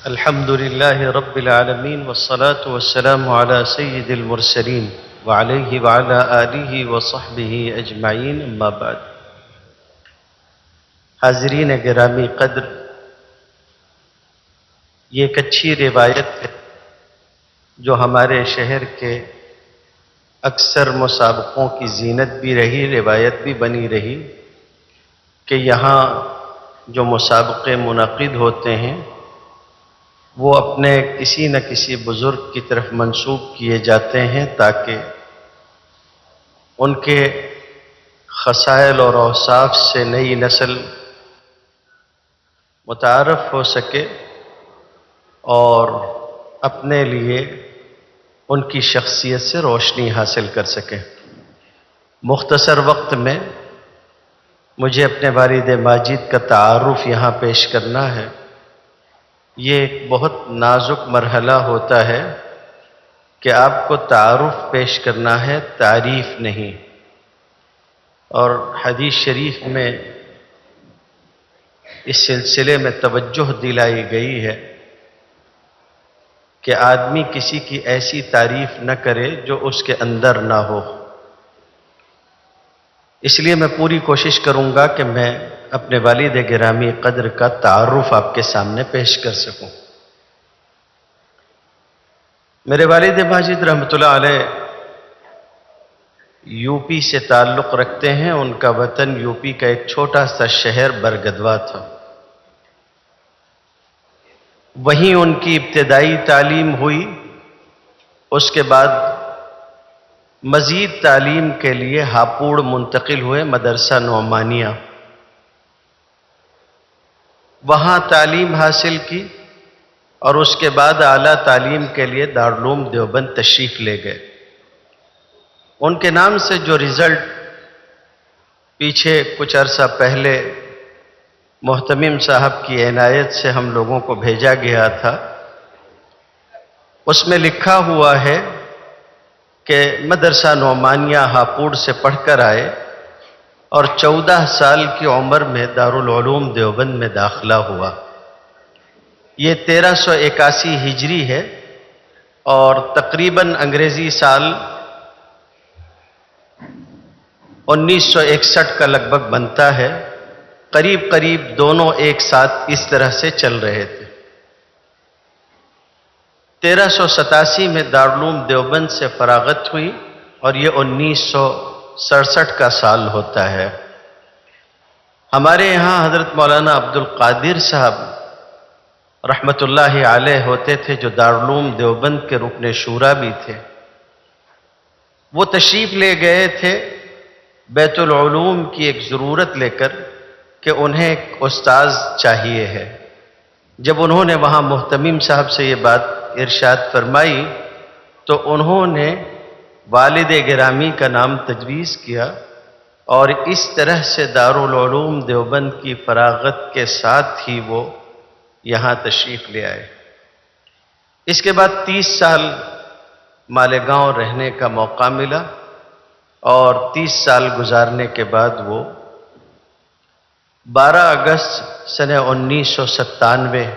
الحمد لله رب العالمين والصلاة والسلام على سيد المرسلين وعليه وعلى آله وصحبه أجمعين اما بعد. حاضرین گرامی قدر، یہ ایک اچھی روایت ہے جو ہمارے شہر کے اکثر مسابقوں کی زینت بھی رہی، روایت بھی بنی رہی کہ یہاں جو مسابقے منعقد ہوتے ہیں وہ اپنے کسی نہ کسی بزرگ کی طرف منسوب کیے جاتے ہیں تاکہ ان کے خصائل اور اوصاف سے نئی نسل متعارف ہو سکے اور اپنے لیے ان کی شخصیت سے روشنی حاصل کر سکے. مختصر وقت میں مجھے اپنے والد ماجد کا تعارف یہاں پیش کرنا ہے. یہ ایک بہت نازک مرحلہ ہوتا ہے کہ آپ کو تعارف پیش کرنا ہے، تعریف نہیں. اور حدیث شریف میں اس سلسلے میں توجہ دلائی گئی ہے کہ آدمی کسی کی ایسی تعریف نہ کرے جو اس کے اندر نہ ہو. اس لیے میں پوری کوشش کروں گا کہ میں اپنے والد گرامی قدر کا تعارف آپ کے سامنے پیش کر سکوں. میرے والد ماجد رحمۃ اللہ علیہ یو پی سے تعلق رکھتے ہیں. ان کا وطن یو پی کا ایک چھوٹا سا شہر برگدوا تھا. وہیں ان کی ابتدائی تعلیم ہوئی. اس کے بعد مزید تعلیم کے لیے ہاپوڑ منتقل ہوئے، مدرسہ نعمانیہ. وہاں تعلیم حاصل کی اور اس کے بعد اعلیٰ تعلیم کے لیے دارالعلوم دیوبند تشریف لے گئے. ان کے نام سے جو رزلٹ پیچھے کچھ عرصہ پہلے محتمم صاحب کی عنایت سے ہم لوگوں کو بھیجا گیا تھا، اس میں لکھا ہوا ہے کہ مدرسہ نعمانیہ ہاپوڑ سے پڑھ کر آئے اور 14 سال کی عمر میں دارالعلوم دیوبند میں داخلہ ہوا. یہ 1381 ہجری ہے اور تقریباً انگریزی سال 1961 کا لگ بھگ بنتا ہے. قریب قریب دونوں ایک ساتھ اس طرح سے چل رہے تھے. 1387 میں دارالعلوم دیوبند سے فراغت ہوئی اور یہ 1967 کا سال ہوتا ہے. ہمارے یہاں حضرت مولانا عبد القادر صاحب رحمۃ اللہ علیہ ہوتے تھے جو دارالعلوم دیوبند کے رکن شورا بھی تھے. وہ تشریف لے گئے تھے بیت العلوم کی ایک ضرورت لے کر کہ انہیں ایک استاذ چاہیے ہے. جب انہوں نے وہاں محتمم صاحب سے یہ بات ارشاد فرمائی تو انہوں نے والد گرامی کا نام تجویز کیا اور اس طرح سے دارالعلوم دیوبند کی فراغت کے ساتھ ہی وہ یہاں تشریف لے آئے. اس کے بعد 30 سال مالیگاؤں رہنے کا موقع ملا اور 30 سال گزارنے کے بعد وہ 12 اگست سنہ 1997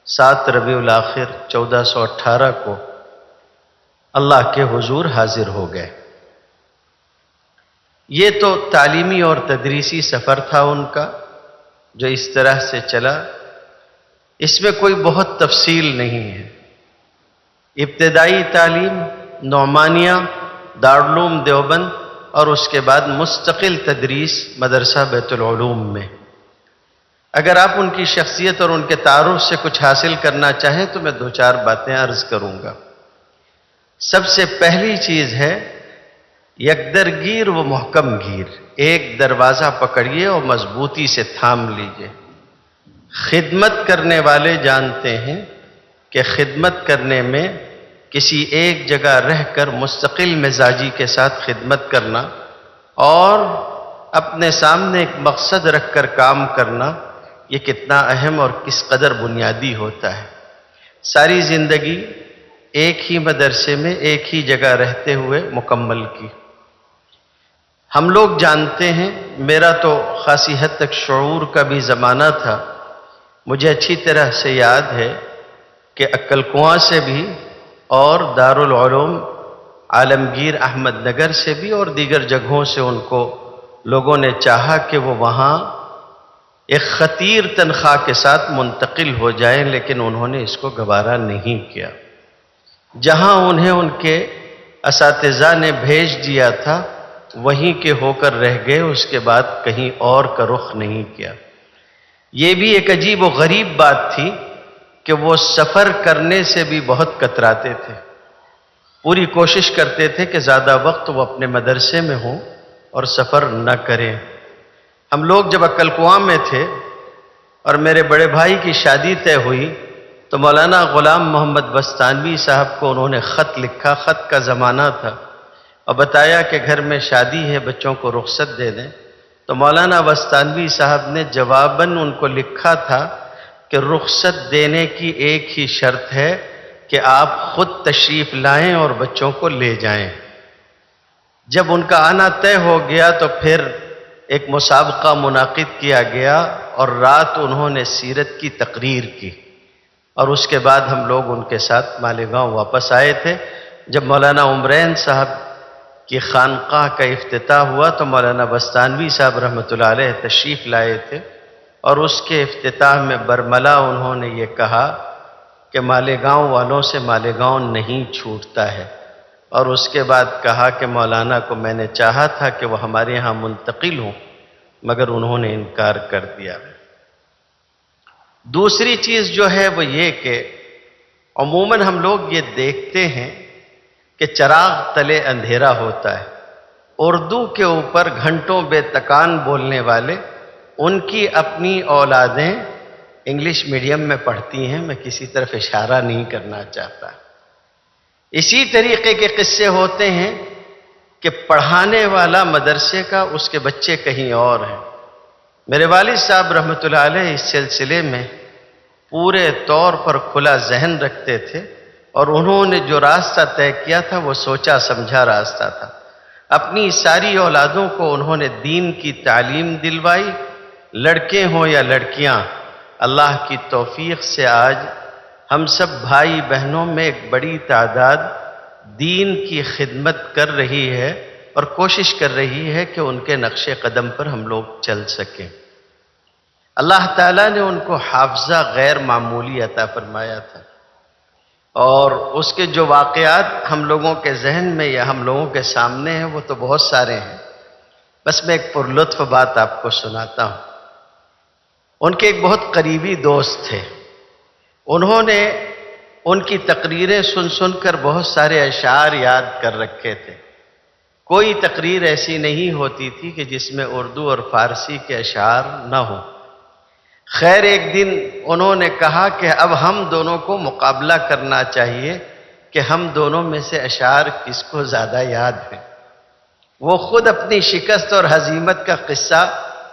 7 ربیع الاخر 1418 کو اللہ کے حضور حاضر ہو گئے. یہ تو تعلیمی اور تدریسی سفر تھا ان کا جو اس طرح سے چلا. اس میں کوئی بہت تفصیل نہیں ہے. ابتدائی تعلیم نعمانیہ، دارالعلوم دیوبند اور اس کے بعد مستقل تدریس مدرسہ بیت العلوم میں. اگر آپ ان کی شخصیت اور ان کے تعارف سے کچھ حاصل کرنا چاہیں تو میں 2-4 باتیں عرض کروں گا. سب سے پہلی چیز ہے یکدرگیر و محکم گیر. ایک دروازہ پکڑیے اور مضبوطی سے تھام لیجئے. خدمت کرنے والے جانتے ہیں کہ خدمت کرنے میں کسی ایک جگہ رہ کر مستقل مزاجی کے ساتھ خدمت کرنا اور اپنے سامنے ایک مقصد رکھ کر کام کرنا یہ کتنا اہم اور کس قدر بنیادی ہوتا ہے. ساری زندگی ایک ہی مدرسے میں ایک ہی جگہ رہتے ہوئے مکمل کی. ہم لوگ جانتے ہیں، میرا تو خاصی حد تک شعور کا بھی زمانہ تھا مجھے اچھی طرح سے یاد ہے کہ عقل کنواں سے بھی اور دارالعلوم عالمگیر احمد نگر سے بھی اور دیگر جگہوں سے ان کو لوگوں نے چاہا کہ وہ وہاں ایک خطیر تنخواہ کے ساتھ منتقل ہو جائیں، لیکن انہوں نے اس کو گوارا نہیں کیا۔ جہاں انہیں ان کے اساتذہ نے بھیج دیا تھا وہیں کے ہو کر رہ گئے، اس کے بعد کہیں اور کا رخ نہیں کیا۔ یہ بھی ایک عجیب و غریب بات تھی کہ وہ سفر کرنے سے بھی بہت کتراتے تھے، پوری کوشش کرتے تھے کہ زیادہ وقت وہ اپنے مدرسے میں ہوں اور سفر نہ کریں۔ ہم لوگ جب عقل کنواں میں تھے اور میرے بڑے بھائی کی شادی طے ہوئی تو مولانا غلام محمد بستانوی صاحب کو انہوں نے خط لکھا، خط کا زمانہ تھا، اور بتایا کہ گھر میں شادی ہے، بچوں کو رخصت دے دیں۔ تو مولانا بستانوی صاحب نے جواباً ان کو لکھا تھا کہ رخصت دینے کی ایک ہی شرط ہے کہ آپ خود تشریف لائیں اور بچوں کو لے جائیں۔ جب ان کا آنا طے ہو گیا تو پھر ایک مسابقہ منعقد کیا گیا اور رات انہوں نے سیرت کی تقریر کی، اور اس کے بعد ہم لوگ ان کے ساتھ مالیگاؤں واپس آئے تھے۔ جب مولانا عمرین صاحب کی خانقاہ کا افتتاح ہوا تو مولانا بستانوی صاحب رحمۃ اللہ علیہ تشریف لائے تھے، اور اس کے افتتاح میں برملا انہوں نے یہ کہا کہ مالیگاؤں والوں سے مالیگاؤں نہیں چھوٹتا ہے، اور اس کے بعد کہا کہ مولانا کو میں نے چاہا تھا کہ وہ ہمارے یہاں منتقل ہوں مگر انہوں نے انکار کر دیا۔ دوسری چیز جو ہے وہ یہ کہ عموماً ہم لوگ یہ دیکھتے ہیں کہ چراغ تلے اندھیرا ہوتا ہے۔ اردو کے اوپر گھنٹوں بے تکان بولنے والے، ان کی اپنی اولادیں انگلش میڈیم میں پڑھتی ہیں، میں کسی طرف اشارہ نہیں کرنا چاہتا۔ اسی طریقے کے قصے ہوتے ہیں کہ پڑھانے والا مدرسے کا، اس کے بچے کہیں اور ہیں۔ میرے والد صاحب رحمۃ اللہ علیہ اس سلسلے میں پورے طور پر کھلا ذہن رکھتے تھے، اور انہوں نے جو راستہ طے کیا تھا وہ سوچا سمجھا راستہ تھا۔ اپنی ساری اولادوں کو انہوں نے دین کی تعلیم دلوائی، لڑکے ہوں یا لڑکیاں۔ اللہ کی توفیق سے آج ہم سب بھائی بہنوں میں ایک بڑی تعداد دین کی خدمت کر رہی ہے اور کوشش کر رہی ہے کہ ان کے نقش قدم پر ہم لوگ چل سکیں۔ اللہ تعالیٰ نے ان کو حافظہ غیر معمولی عطا فرمایا تھا، اور اس کے جو واقعات ہم لوگوں کے ذہن میں یا ہم لوگوں کے سامنے ہیں وہ تو بہت سارے ہیں۔ بس میں ایک پرلطف بات آپ کو سناتا ہوں۔ ان کے ایک بہت قریبی دوست تھے، انہوں نے ان کی تقریریں سن سن کر بہت سارے اشعار یاد کر رکھے تھے۔ کوئی تقریر ایسی نہیں ہوتی تھی کہ جس میں اردو اور فارسی کے اشعار نہ ہوں۔ خیر ایک دن انہوں نے کہا کہ اب ہم دونوں کو مقابلہ کرنا چاہیے کہ ہم دونوں میں سے اشعار کس کو زیادہ یاد ہیں۔ وہ خود اپنی شکست اور ہزیمت کا قصہ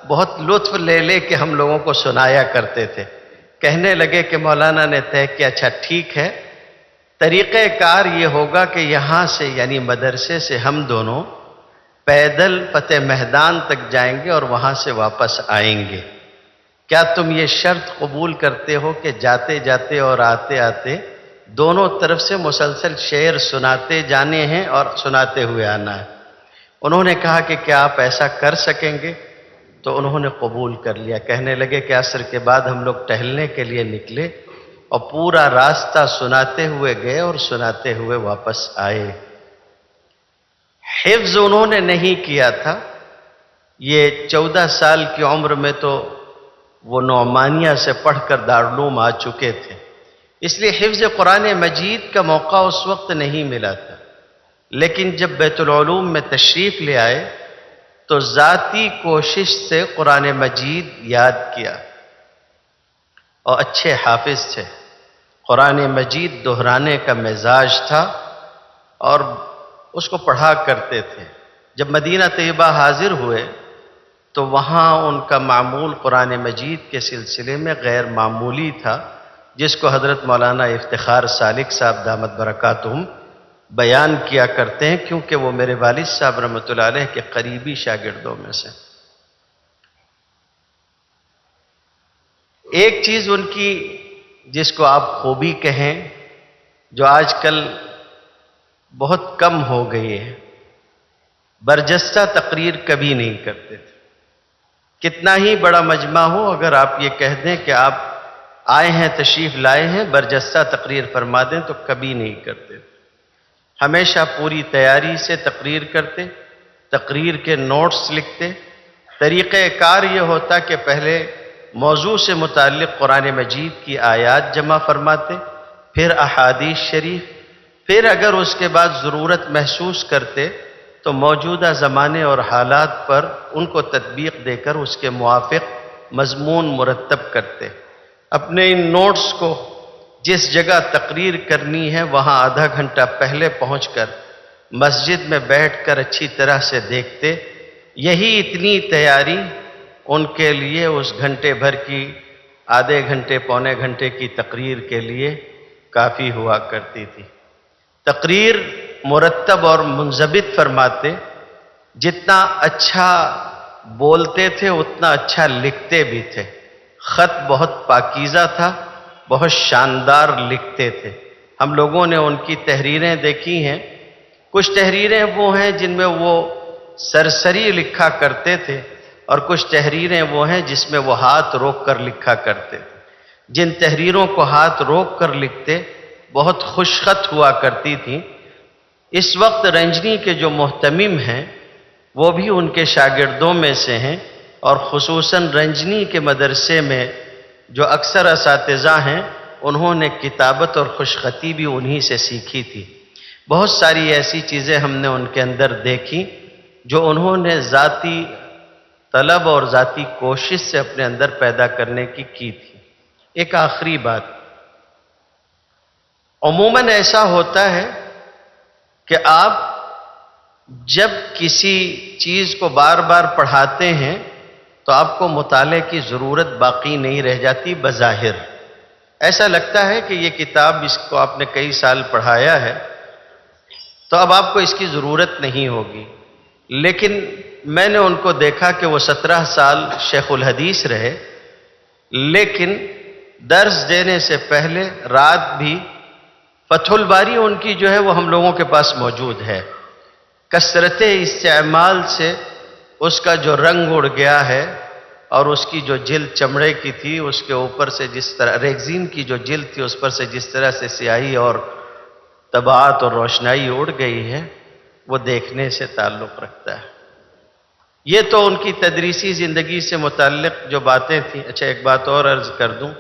بہت لطف لے لے کے ہم لوگوں کو سنایا کرتے تھے۔ کہنے لگے کہ مولانا نے طے کیا، اچھا ٹھیک ہے، طریقہ کار یہ ہوگا کہ یہاں سے یعنی مدرسے سے ہم دونوں پیدل فتح میدان تک جائیں گے اور وہاں سے واپس آئیں گے۔ کیا تم یہ شرط قبول کرتے ہو کہ جاتے جاتے اور آتے آتے دونوں طرف سے مسلسل شعر سناتے جانے ہیں اور سناتے ہوئے آنا ہے؟ انہوں نے کہا کہ کیا آپ ایسا کر سکیں گے؟ تو انہوں نے قبول کر لیا۔ کہنے لگے کہ عصر کے بعد ہم لوگ ٹہلنے کے لیے نکلے اور پورا راستہ سناتے ہوئے گئے اور سناتے ہوئے واپس آئے۔ حفظ انہوں نے نہیں کیا تھا، یہ 14 سال کی عمر میں تو وہ نعمانیہ سے پڑھ کر دارالعلوم آ چکے تھے، اس لیے حفظ قرآن مجید کا موقع اس وقت نہیں ملا تھا۔ لیکن جب بیت العلوم میں تشریف لے آئے تو ذاتی کوشش سے قرآن مجید یاد کیا، اور اچھے حافظ تھے۔ قرآن مجید دہرانے کا مزاج تھا اور اس کو پڑھا کرتے تھے۔ جب مدینہ طیبہ حاضر ہوئے تو وہاں ان کا معمول قرآن مجید کے سلسلے میں غیر معمولی تھا، جس کو حضرت مولانا افتخار سالک صاحب دامت برکاتہم بیان کیا کرتے ہیں، کیونکہ وہ میرے والد صاحب رحمۃ اللہ علیہ کے قریبی شاگردوں میں سے۔ ایک چیز ان کی جس کو آپ خوبی کہیں جو آج کل بہت کم ہو گئی ہے، برجستہ تقریر کبھی نہیں کرتے تھے۔ کتنا ہی بڑا مجمع ہو، اگر آپ یہ کہہ دیں کہ آپ آئے ہیں، تشریف لائے ہیں، برجستہ تقریر فرما دیں، تو کبھی نہیں کرتے تھے۔ ہمیشہ پوری تیاری سے تقریر کرتے، تقریر کے نوٹس لکھتے۔ طریقہ کار یہ ہوتا کہ پہلے موضوع سے متعلق قرآن مجید کی آیات جمع فرماتے، پھر احادیث شریف، پھر اگر اس کے بعد ضرورت محسوس کرتے تو موجودہ زمانے اور حالات پر ان کو تطبیق دے کر اس کے موافق مضمون مرتب کرتے۔ اپنے ان نوٹس کو جس جگہ تقریر کرنی ہے وہاں آدھا گھنٹہ پہلے پہنچ کر مسجد میں بیٹھ کر اچھی طرح سے دیکھتے۔ یہی اتنی تیاری ان کے لیے اس گھنٹے بھر کی، آدھے گھنٹے پونے گھنٹے کی تقریر کے لیے کافی ہوا کرتی تھی۔ تقریر مرتب اور منضبط فرماتے، جتنا اچھا بولتے تھے اتنا اچھا لکھتے بھی تھے۔ خط بہت پاکیزہ تھا، بہت شاندار لکھتے تھے۔ ہم لوگوں نے ان کی تحریریں دیکھی ہیں، کچھ تحریریں وہ ہیں جن میں وہ سرسری لکھا کرتے تھے، اور کچھ تحریریں وہ ہیں جس میں وہ ہاتھ روک کر لکھا کرتے تھے۔ جن تحریروں کو ہاتھ روک کر لکھتے بہت خوش خط ہوا کرتی تھیں۔ اس وقت رنجنی کے جو محتمم ہیں وہ بھی ان کے شاگردوں میں سے ہیں، اور خصوصاً رنجنی کے مدرسے میں جو اکثر اساتذہ ہیں انہوں نے کتابت اور خوشخطی بھی انہی سے سیکھی تھی۔ بہت ساری ایسی چیزیں ہم نے ان کے اندر دیکھی جو انہوں نے ذاتی طلب اور ذاتی کوشش سے اپنے اندر پیدا کرنے کی تھی۔ ایک آخری بات، عموماً ایسا ہوتا ہے کہ آپ جب کسی چیز کو بار بار پڑھاتے ہیں تو آپ کو مطالعے کی ضرورت باقی نہیں رہ جاتی۔ بظاہر ایسا لگتا ہے کہ یہ کتاب، اس کو آپ نے کئی سال پڑھایا ہے تو اب آپ کو اس کی ضرورت نہیں ہوگی، لیکن میں نے ان کو دیکھا کہ وہ 17 سال شیخ الحدیث رہے، لیکن درس دینے سے پہلے رات بھی فتح الباری ان کی جو ہے وہ ہم لوگوں کے پاس موجود ہے۔ کثرت استعمال سے اس کا جو رنگ اڑ گیا ہے، اور اس کی جو جلد چمڑے کی تھی اس کے اوپر سے جس طرح ریگزین کی جو جلد تھی اس پر سے جس طرح سے سیاہی اور طباعت اور روشنائی اڑ گئی ہے، وہ دیکھنے سے تعلق رکھتا ہے۔ یہ تو ان کی تدریسی زندگی سے متعلق جو باتیں تھیں۔ اچھا، ایک بات اور عرض کر دوں،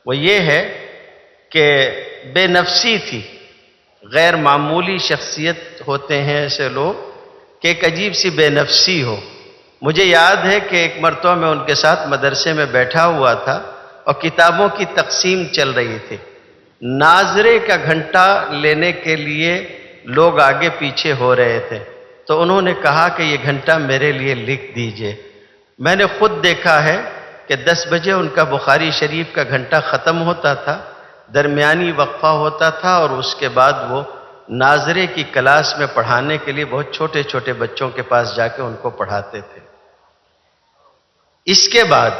وہ یہ ہے کہ بے نفسی تھی۔ غیر معمولی شخصیت ہوتے ہیں ایسے لوگ کہ ایک عجیب سی بے نفسی ہو۔ مجھے یاد ہے کہ ایک مرتبہ میں ان کے ساتھ مدرسے میں بیٹھا ہوا تھا اور کتابوں کی تقسیم چل رہی تھی۔ ناظرے کا گھنٹہ لینے کے لیے لوگ آگے پیچھے ہو رہے تھے، تو انہوں نے کہا کہ یہ گھنٹہ میرے لیے لکھ دیجئے۔ میں نے خود دیکھا ہے کہ 10 بجے ان کا بخاری شریف کا گھنٹہ ختم ہوتا تھا، درمیانی وقفہ ہوتا تھا، اور اس کے بعد وہ ناظرے کی کلاس میں پڑھانے کے لیے بہت چھوٹے چھوٹے بچوں کے پاس جا کے ان کو پڑھاتے تھے۔ اس کے بعد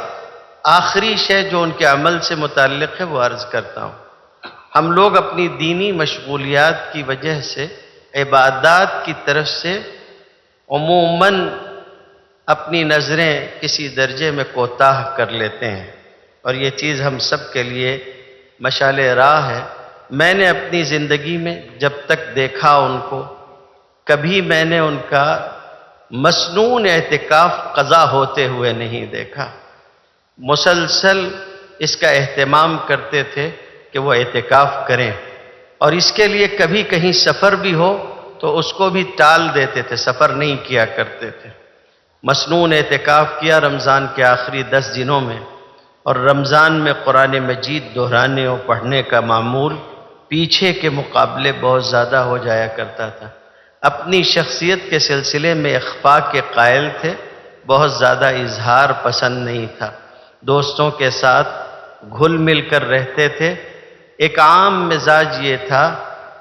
آخری شے جو ان کے عمل سے متعلق ہے وہ عرض کرتا ہوں۔ ہم لوگ اپنی دینی مشغولیات کی وجہ سے عبادات کی طرف سے عموماً اپنی نظریں کسی درجے میں کوتاہ کر لیتے ہیں، اور یہ چیز ہم سب کے لیے مشعل راہ ہے۔ میں نے اپنی زندگی میں جب تک دیکھا ان کو، کبھی میں نے ان کا مسنون اعتکاف قضا ہوتے ہوئے نہیں دیکھا۔ مسلسل اس کا اہتمام کرتے تھے کہ وہ اعتکاف کریں، اور اس کے لیے کبھی کہیں سفر بھی ہو تو اس کو بھی ٹال دیتے تھے، سفر نہیں کیا کرتے تھے۔ مسنون اعتکاف کیا رمضان کے آخری 10 دنوں میں، اور رمضان میں قرآن مجید دہرانے اور پڑھنے کا معمول پیچھے کے مقابلے بہت زیادہ ہو جایا کرتا تھا۔ اپنی شخصیت کے سلسلے میں اخفاء کے قائل تھے، بہت زیادہ اظہار پسند نہیں تھا۔ دوستوں کے ساتھ گھل مل کر رہتے تھے۔ ایک عام مزاج یہ تھا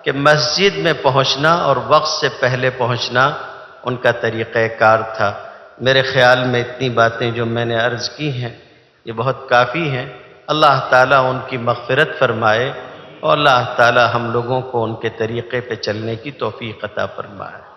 کہ مسجد میں پہنچنا اور وقت سے پہلے پہنچنا ان کا طریقہ کار تھا۔ میرے خیال میں اتنی باتیں جو میں نے عرض کی ہیں یہ بہت کافی ہیں۔ اللہ تعالیٰ ان کی مغفرت فرمائے اور اللہ تعالیٰ ہم لوگوں کو ان کے طریقے پہ چلنے کی توفیق عطا فرمائے۔